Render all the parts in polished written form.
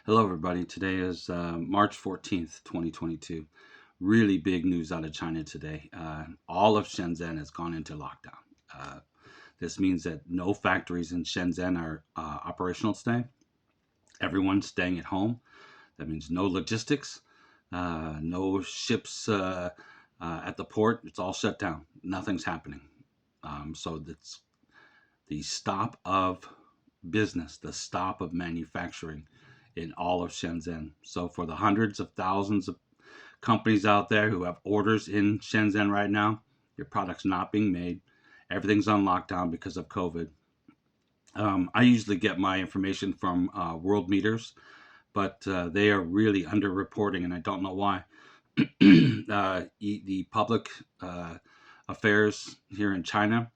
Hello, everybody. Today is March 14th, 2022. Really big news out of China today. All of Shenzhen has gone into lockdown. Uh, this means that no factories in Shenzhen are operational today. Everyone's staying at home. That means no logistics, no ships at the port. It's all shut down. Nothing's happening. So that's the stop of business, the stop of manufacturing in all of Shenzhen. So for the hundreds of thousands of companies out there who have orders in Shenzhen right now, your product's not being made. Everything's on lockdown because of COVID. I usually get my information from world meters, but they are really underreporting, and I don't know why. The public affairs here in China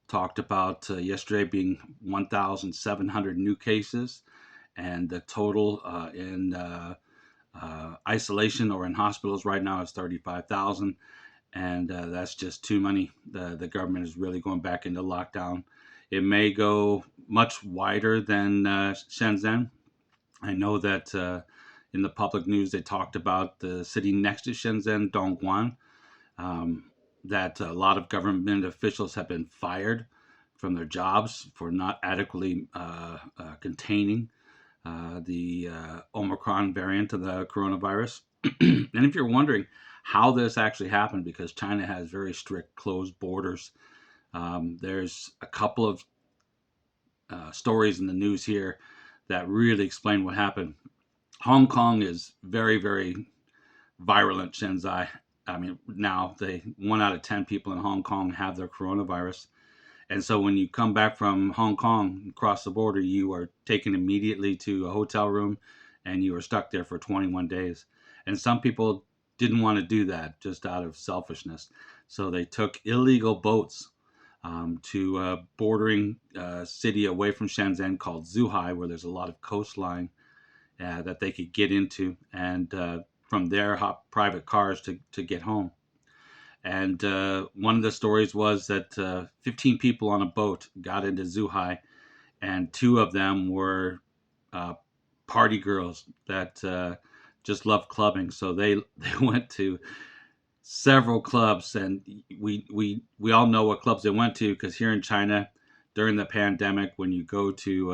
talked about yesterday being 1,700 new cases, and the total in isolation or in hospitals right now is 35,000, and that's just too many. The government is really going back into lockdown. It may go much wider than Shenzhen. I know that in the public news they talked about the city next to Shenzhen, Dongguan, um, that a lot of government officials have been fired from their jobs for not adequately containing the Omicron variant of the coronavirus. And if you're wondering how this actually happened, because China has very strict closed borders, there's a couple of stories in the news here that really explain what happened. Hong Kong is very, very virulent, Shenzhen. I mean, now 1 out of 10 people in Hong Kong have their coronavirus. And so when you come back from Hong Kong, across the border, you are taken immediately to a hotel room and you are stuck there for 21 days. And some people didn't want to do that just out of selfishness. So they took illegal boats to a bordering city away from Shenzhen called Zhuhai, where there's a lot of coastline that they could get into, and from there hop private cars to get home. And one of the stories was that 15 people on a boat got into Zhuhai, and two of them were uh, party girls that just love clubbing. So they went to several clubs, and we all know what clubs they went to, because here in China, during the pandemic, when you go to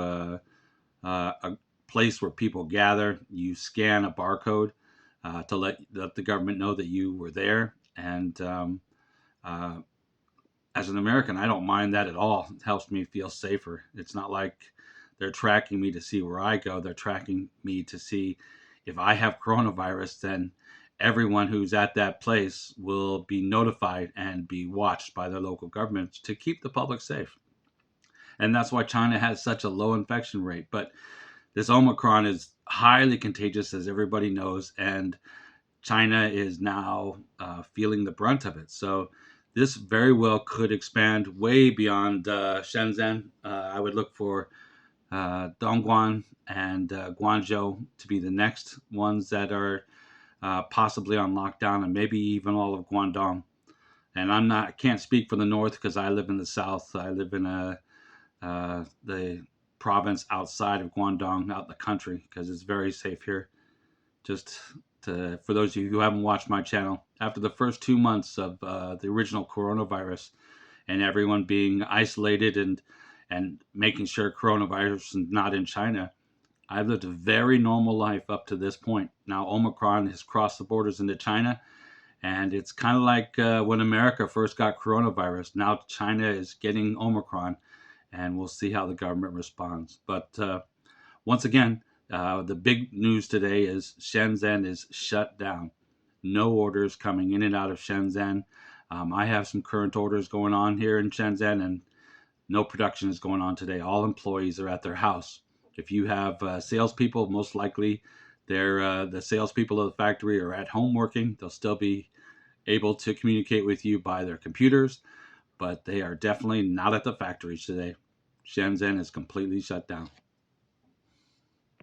a place where people gather, you scan a barcode to let the government know that you were there. And uh, as an American, I don't mind that at all. It helps me feel safer. It's not like they're tracking me to see where I go. They're tracking me to see if I have coronavirus, then everyone who's at that place will be notified and be watched by their local governments to keep the public safe. And that's why China has such a low infection rate. But this Omicron is highly contagious, as everybody knows, and China is now feeling the brunt of it. So this very well could expand way beyond Shenzhen. I would look for Dongguan and Guangzhou to be the next ones that are possibly on lockdown, and maybe even all of Guangdong. And I can't speak for the north because I live in the south. I live in the province outside of Guangdong, out in the country, because it's very safe here. Just for those of you who haven't watched my channel, after the first 2 months of the original coronavirus and everyone being isolated and making sure coronavirus is not in China, I've lived a very normal life up to this point. Now Omicron has crossed the borders into China, and it's kind of like when America first got coronavirus. Now China is getting Omicron, and we'll see how the government responds. But once again, the big news today is Shenzhen is shut down. No orders coming in and out of Shenzhen. I have some current orders going on here in Shenzhen, and no production is going on today. All employees are at their house. If you have salespeople, most likely they're the salespeople of the factory are at home working. They'll still be able to communicate with you by their computers, but they are definitely not at the factories today. Shenzhen is completely shut down.